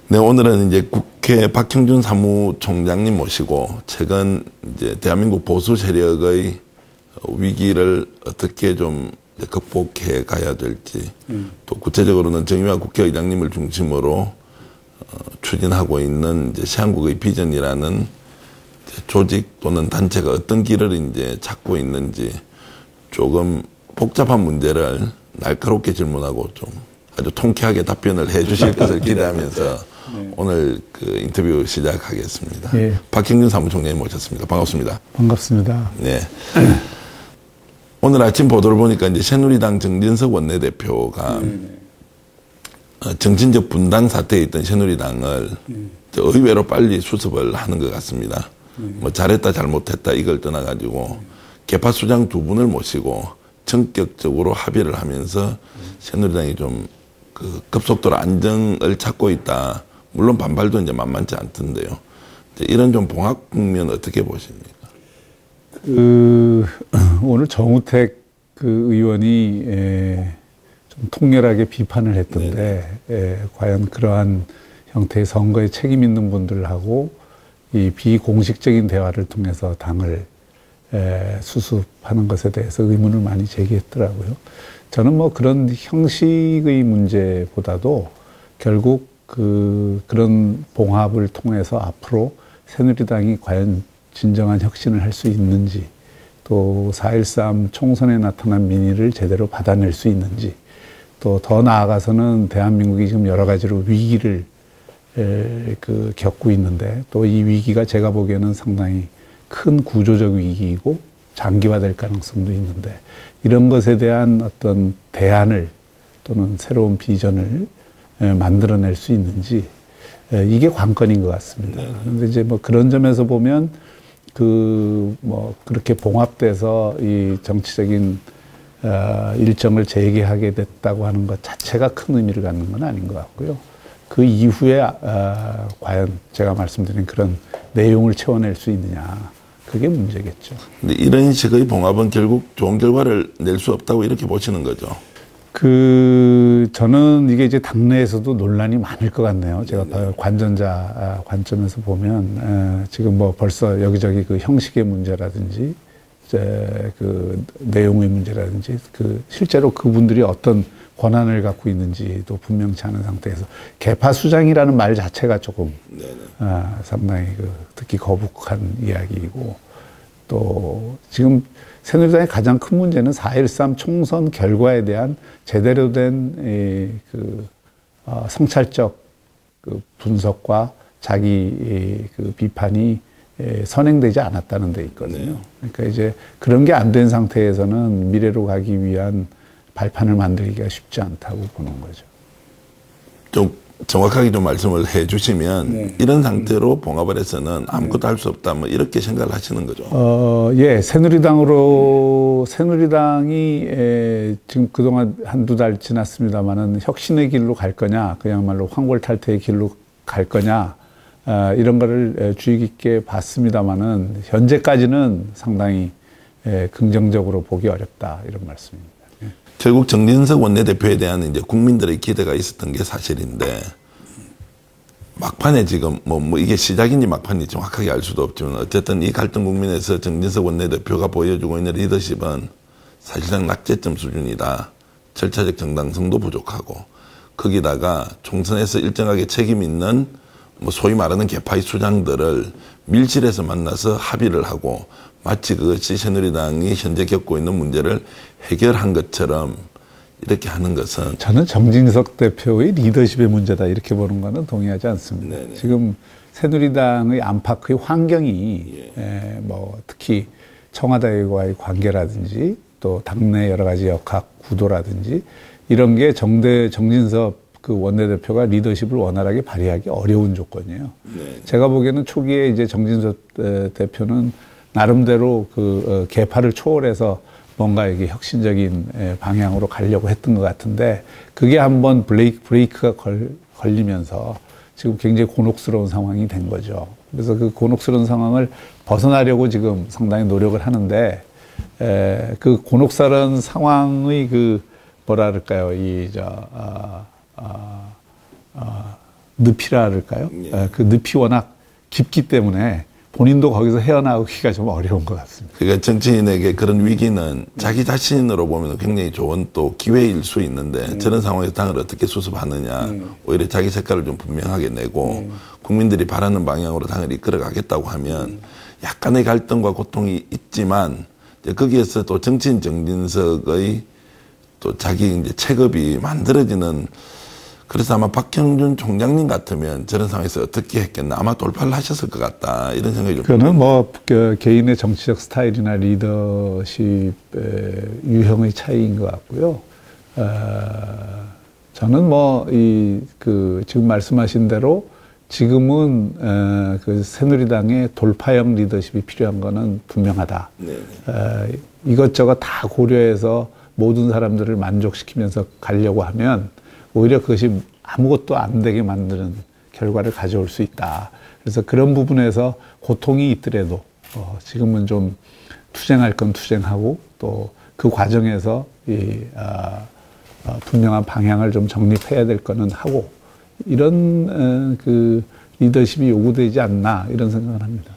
네, 오늘은 이제 국회 박형준 사무총장님 모시고 최근 이제 대한민국 보수 세력의 위기를 어떻게 좀 극복해 가야 될지, 또 구체적으로는 정의화 국회의장님을 중심으로 추진하고 있는 이제 시한국의 비전이라는 조직 또는 단체가 어떤 길을 이제 찾고 있는지 조금 복잡한 문제를 날카롭게 질문하고 좀 아주 통쾌하게 답변을 해 주실 것을 기대하면서 네. 오늘 그 인터뷰 시작하겠습니다. 예. 박형준 사무총장님 모셨습니다. 반갑습니다. 반갑습니다. 네. 오늘 아침 보도를 보니까 이제 새누리당 정진석 원내대표가 정신적 분당 사태에 있던 새누리당을 의외로 빨리 수습을 하는 것 같습니다. 뭐 잘했다 잘못했다 이걸 떠나가지고 개파 수장 두 분을 모시고 전격적으로 합의를 하면서 새누리당이 좀 그 급속도로 안정을 찾고 있다. 물론 반발도 이제 만만치 않던데요. 이런 좀 봉합 국면 어떻게 보십니까? 오늘 정우택 그 의원이 좀 통렬하게 비판을 했던데 과연 그러한 형태의 선거에 책임 있는 분들하고 이 비공식적인 대화를 통해서 당을 수습하는 것에 대해서 의문을 많이 제기했더라고요. 저는 뭐 그런 형식의 문제보다도 결국 그런 봉합을 통해서 앞으로 새누리당이 과연 진정한 혁신을 할 수 있는지, 또 4.13 총선에 나타난 민의를 제대로 받아낼 수 있는지, 또 더 나아가서는 대한민국이 지금 여러 가지로 위기를 겪고 있는데, 또 이 위기가 제가 보기에는 상당히 큰 구조적 위기이고 장기화될 가능성도 있는데, 이런 것에 대한 어떤 대안을 또는 새로운 비전을 만들어낼 수 있는지, 이게 관건인 것 같습니다. 그런데 이제 뭐 그런 점에서 보면 그렇게 봉합돼서 이 정치적인 일정을 재개하게 됐다고 하는 것 자체가 큰 의미를 갖는 건 아닌 것 같고요. 그 이후에 과연 제가 말씀드린 그런 내용을 채워낼 수 있느냐, 그게 문제겠죠. 근데 이런 식의 봉합은 결국 좋은 결과를 낼 수 없다고 이렇게 보시는 거죠? 저는 이게 이제 당내에서도 논란이 많을 것 같네요. 제가 관전자 관점에서 보면, 지금 뭐 벌써 여기저기 그 형식의 문제라든지, 그 내용의 문제라든지, 실제로 그분들이 어떤 권한을 갖고 있는지도 분명치 않은 상태에서 개파 수장이라는 말 자체가 조금 상당히 듣기 거북한 이야기이고, 또 지금 새누리당의 가장 큰 문제는 4.13 총선 결과에 대한 제대로 된 성찰적 분석과 자기 비판이 선행되지 않았다는 데 있거든요. 그러니까 이제 그런 게 안 된 상태에서는 미래로 가기 위한 발판을 만들기가 쉽지 않다고 보는 거죠. 좀 정확하게 좀 말씀을 해 주시면, 이런 상태로 봉합을 해서는 아무것도 할 수 없다, 뭐 이렇게 생각을 하시는 거죠? 예, 새누리당이 지금 그동안 한두 달 지났습니다만은 혁신의 길로 갈 거냐, 그야말로 황골탈퇴의 길로 갈 거냐, 이런 거를 주의 깊게 봤습니다만은 현재까지는 상당히 긍정적으로 보기 어렵다, 이런 말씀입니다. 결국 정진석 원내대표에 대한 이제 국민들의 기대가 있었던 게 사실인데, 막판에 지금 뭐 이게 시작인지 막판인지 정확하게 알 수도 없지만 어쨌든 이 갈등 국면에서 정진석 원내대표가 보여주고 있는 리더십은 사실상 낙제점 수준이다. 절차적 정당성도 부족하고, 거기다가 총선에서 일정하게 책임 있는 뭐 소위 말하는 개파의 수장들을 밀실에서 만나서 합의를 하고, 마치 그것이 새누리당이 현재 겪고 있는 문제를 해결한 것처럼 이렇게 하는 것은, 저는 정진석 대표의 리더십의 문제다 이렇게 보는 거는 동의하지 않습니다. 네네. 지금 새누리당의 안팎의 환경이 뭐 특히 청와대와의 관계라든지 또 당내 여러 가지 역학 구도라든지 이런 게 정진석 그 원내대표가 리더십을 원활하게 발휘하기 어려운 조건이에요. 네. 제가 보기에는 초기에 이제 정진석 대표는 나름대로 개파를 초월해서 뭔가 이게 혁신적인 방향으로 가려고 했던 것 같은데, 그게 한번 브레이크가 걸리면서 지금 굉장히 곤혹스러운 상황이 된 거죠. 그래서 그 곤혹스러운 상황을 벗어나려고 지금 상당히 노력을 하는데, 그 곤혹스러운 상황의 뭐랄까요, 늪이라 그럴까요? 예. 그 늪이 워낙 깊기 때문에 본인도 거기서 헤어나오기가 좀 어려운 것 같습니다. 그러니까 정치인에게 그런 위기는 자기 자신으로 보면 굉장히 좋은 또 기회일 수 있는데 저런 상황에서 당을 어떻게 수습하느냐 오히려 자기 색깔을 좀 분명하게 내고 국민들이 바라는 방향으로 당을 이끌어가겠다고 하면 약간의 갈등과 고통이 있지만 이제 거기에서 또 정치인 정진석의 또 자기 이제 체급이 만들어지는 그래서 아마 박형준 총장님 같으면 저런 상황에서 어떻게 했겠나 아마 돌파를 하셨을 것 같다 이런 생각이 좀 그거는 뭐 개인의 정치적 스타일이나 리더십의 유형의 차이인 것 같고요. 저는 뭐 지금 말씀하신 대로 지금은 그 새누리당의 돌파형 리더십이 필요한 거는 분명하다. 이것저것 다 고려해서 모든 사람들을 만족시키면서 가려고 하면 오히려 그것이 아무것도 안 되게 만드는 결과를 가져올 수 있다. 그래서 그런 부분에서 고통이 있더라도 지금은 좀 투쟁할 건 투쟁하고 또 그 과정에서 분명한 방향을 좀 정립해야 될 거는 하고 이런 그 리더십이 요구되지 않나 이런 생각을 합니다.